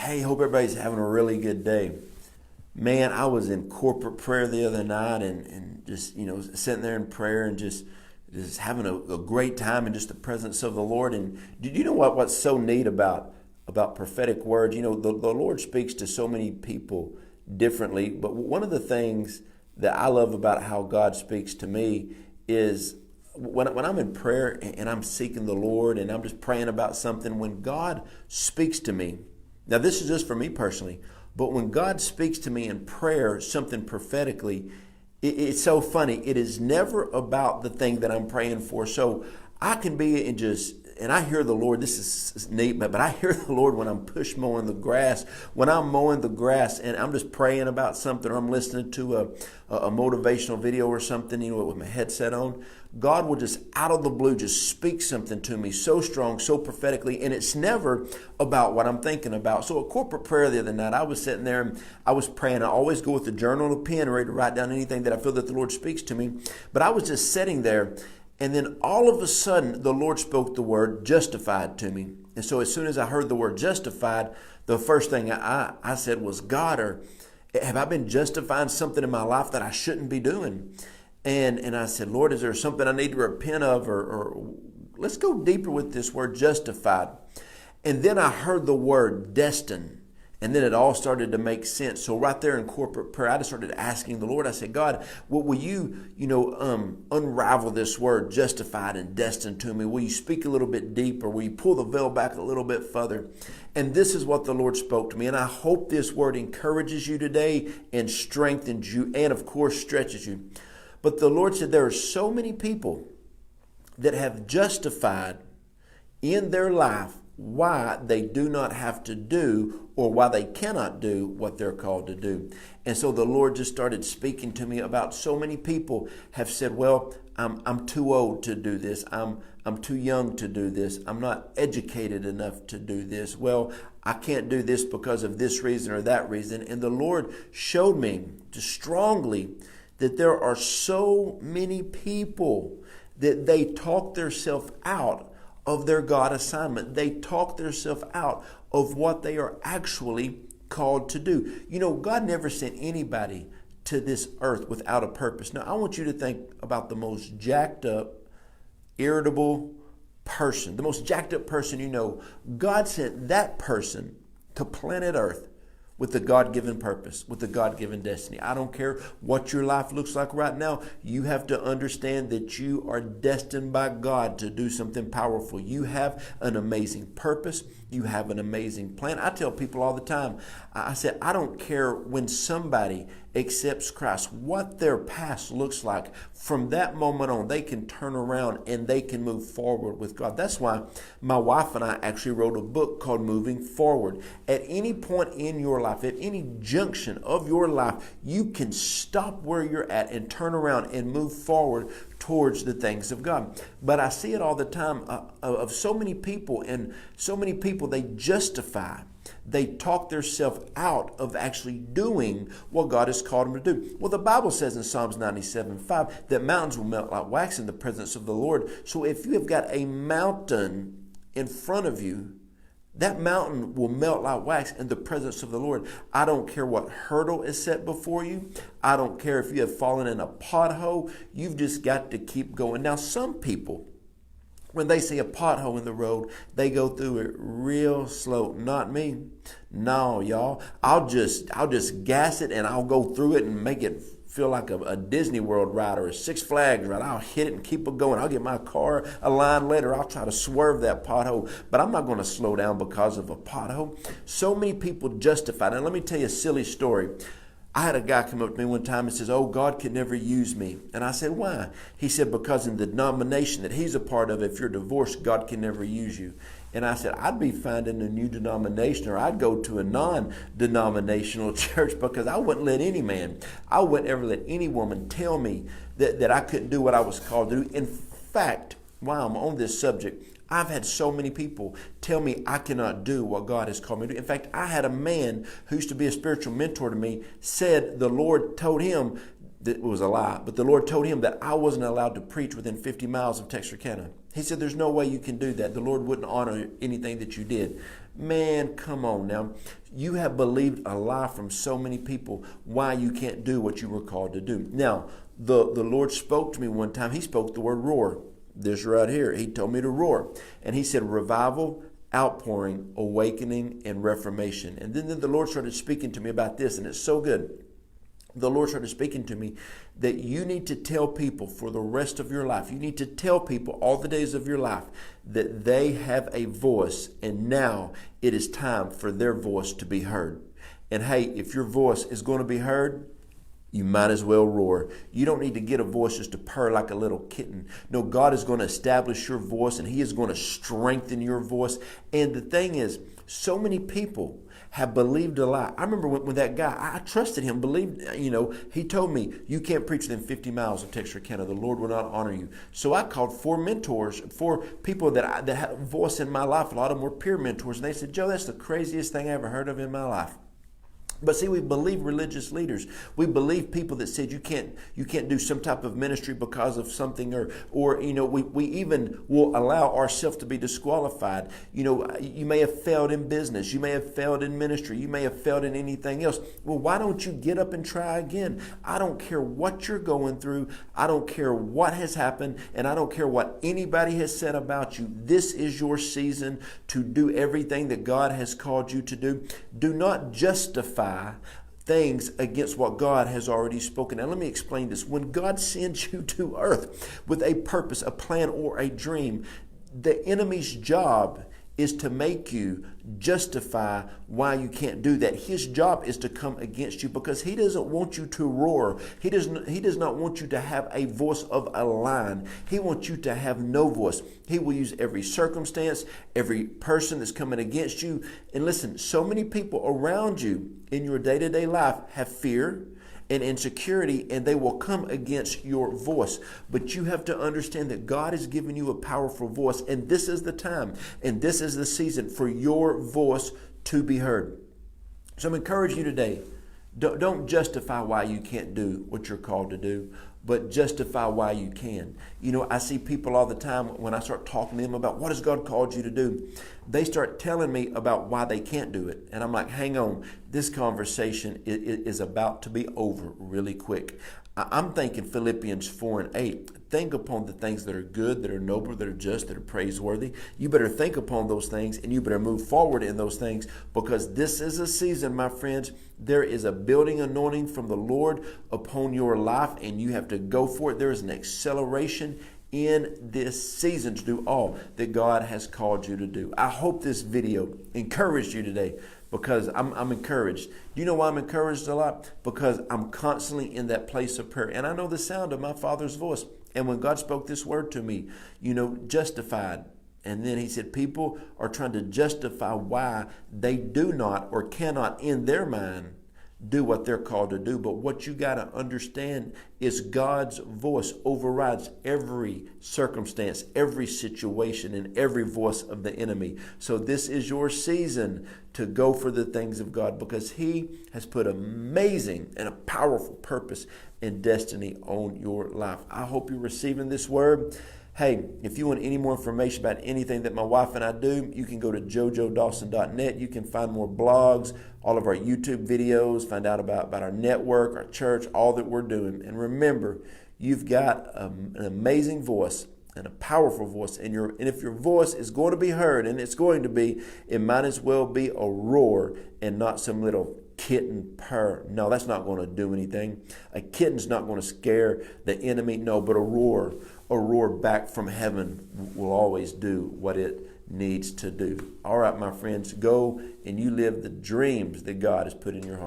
Hey, hope everybody's having a really good day. Man, I was in corporate prayer the other night and just, sitting there in prayer and just having a great time in just the presence of the Lord. And do you know what's so neat about prophetic words? The Lord speaks to so many people differently. But one of the things that I love about how God speaks to me is when I'm in prayer and I'm seeking the Lord and I'm just praying about something, when God speaks to me. Now, this is just for me personally, but when God speaks to me in prayer, something prophetically, it's so funny. It is never about the thing that I'm praying for. So I can be and I hear the Lord. This is neat, but I hear the Lord when I'm push mowing the grass. When I'm mowing the grass and I'm just praying about something, or I'm listening to a motivational video or something, with my headset on, God will just out of the blue just speak something to me so strong, so prophetically, and it's never about what I'm thinking about. So at corporate prayer the other night, I was sitting there and I was praying. I always go with a journal and a pen ready to write down anything that I feel that the Lord speaks to me. But I was just sitting there, and then all of a sudden, the Lord spoke the word justified to me. And so as soon as I heard the word justified, the first thing I said was, God, or have I been justifying something in my life that I shouldn't be doing? And I said, Lord, is there something I need to repent of? Or let's go deeper with this word justified. And then I heard the word destined. And then it all started to make sense. So right there in corporate prayer, I just started asking the Lord. I said, God, will you, unravel this word justified and destined to me? Will you speak a little bit deeper? Will you pull the veil back a little bit further? And this is what the Lord spoke to me. And I hope this word encourages you today and strengthens you and, of course, stretches you. But the Lord said there are so many people that have justified in their life why they do not have to do, or why they cannot do what they're called to do. And so the Lord just started speaking to me about so many people have said, well, I'm too old to do this. I'm too young to do this. I'm not educated enough to do this. Well, I can't do this because of this reason or that reason. And the Lord showed me just strongly that there are so many people that they talk themselves out of their God assignment. They talk themselves out of what they are actually called to do. God never sent anybody to this earth without a purpose. Now, I want you to think about the most jacked up, irritable person, the most jacked up person you know. God sent that person to planet Earth with the God-given purpose, with the God-given destiny. I don't care what your life looks like right now. You have to understand that you are destined by God to do something powerful. You have an amazing purpose. You have an amazing plan. I tell people all the time, I said, I don't care when somebody accepts Christ, what their past looks like. From that moment on, they can turn around and they can move forward with God. That's why my wife and I actually wrote a book called Moving Forward. At any point in your life, at any junction of your life, you can stop where you're at and turn around and move forward towards the things of God. But I see it all the time of so many people, and so many people, they justify. They talk themselves out of actually doing what God has called them to do. Well, the Bible says in Psalms 97:5 that mountains will melt like wax in the presence of the Lord. So if you have got a mountain in front of you, that mountain will melt like wax in the presence of the Lord. I don't care what hurdle is set before you. I don't care if you have fallen in a pothole. You've just got to keep going. Now, some people, when they see a pothole in the road, they go through it real slow. Not me. No, y'all. I'll just gas it and I'll go through it and make it feel like a Disney World ride or a Six Flags ride. I'll hit it and keep it going. I'll get my car aligned later. I'll try to swerve that pothole, but I'm not going to slow down because of a pothole. So many people justify. Now, let me tell you a silly story. I had a guy come up to me one time and says, oh, God could never use me. And I said, why? He said, because in the denomination that he's a part of, if you're divorced, God can never use you. And I said, I'd be finding a new denomination, or I'd go to a non-denominational church, because I wouldn't let any man, I wouldn't ever let any woman tell me that I couldn't do what I was called to do. In fact, while I'm on this subject, I've had so many people tell me I cannot do what God has called me to do. In fact, I had a man who used to be a spiritual mentor to me, said the Lord told him, that it was a lie, but the Lord told him that I wasn't allowed to preach within 50 miles of Texarkana. He said, there's no way you can do that. The Lord wouldn't honor anything that you did. Man, come on now. You have believed a lie from so many people why you can't do what you were called to do. Now, the Lord spoke to me one time. He spoke the word roar. This right here. He told me to roar. And he said revival, outpouring, awakening, and reformation. And then the Lord started speaking to me about this, and it's so good. The Lord started speaking to me that you need to tell people for the rest of your life, you need to tell people all the days of your life that they have a voice, and now it is time for their voice to be heard. And hey, if your voice is going to be heard, you might as well roar. You don't need to get a voice just to purr like a little kitten. No, God is going to establish your voice, and He is going to strengthen your voice. And the thing is, so many people have believed a lie. I remember when that guy, I trusted him, believed, he told me, you can't preach within 50 miles of Texarkana. The Lord will not honor you. So I called 4 mentors, 4 people that had a voice in my life. A lot of them were peer mentors. And they said, Joe, that's the craziest thing I ever heard of in my life. But see, we believe religious leaders. We believe people that said you can't do some type of ministry because of something, or we even will allow ourselves to be disqualified. You may have failed in business, you may have failed in ministry, you may have failed in anything else. Well, why don't you get up and try again? I don't care what you're going through. I don't care what has happened, and I don't care what anybody has said about you. This is your season to do everything that God has called you to do. Do not justify things against what God has already spoken. Now let me explain this. When God sends you to earth with a purpose, a plan, or a dream, the enemy's job is to make you justify why you can't do that. His job is to come against you because he doesn't want you to roar. He does not want you to have a voice of a lion. He wants you to have no voice. He will use every circumstance, every person that's coming against you. And listen, so many people around you in your day-to-day life have fear and insecurity, and they will come against your voice. But you have to understand that God has given you a powerful voice, and this is the time, and this is the season for your voice to be heard. So I'm encouraging you today, don't justify why you can't do what you're called to do, but justify why you can. I see people all the time when I start talking to them about what has God called you to do, they start telling me about why they can't do it. And I'm like, hang on, this conversation is about to be over really quick. I'm thinking Philippians 4:8. Think upon the things that are good, that are noble, that are just, that are praiseworthy. You better think upon those things, and you better move forward in those things, because this is a season, my friends. There is a building anointing from the Lord upon your life, and you have to go for it. There is an acceleration in this season to do all that God has called you to do. I hope this video encouraged you today, because I'm encouraged. Do you know why I'm encouraged a lot? Because I'm constantly in that place of prayer, and I know the sound of my Father's voice. And when God spoke this word to me, justified. And then He said people are trying to justify why they do not or cannot in their mind do what they're called to do. But what you got to understand is God's voice overrides every circumstance, every situation, and every voice of the enemy. So this is your season to go for the things of God, because He has put amazing and a powerful purpose and destiny on your life. I hope you're receiving this word. Hey, if you want any more information about anything that my wife and I do, you can go to jojodawson.net. You can find more blogs, all of our YouTube videos, find out about our network, our church, all that we're doing. And remember, you've got an amazing voice and a powerful voice. And if your voice is going to be heard, and it's going to be, it might as well be a roar and not some little kitten purr. No, that's not going to do anything. A kitten's not going to scare the enemy. No, but a roar back from heaven will always do what it needs to do. All right, my friends, go and you live the dreams that God has put in your heart.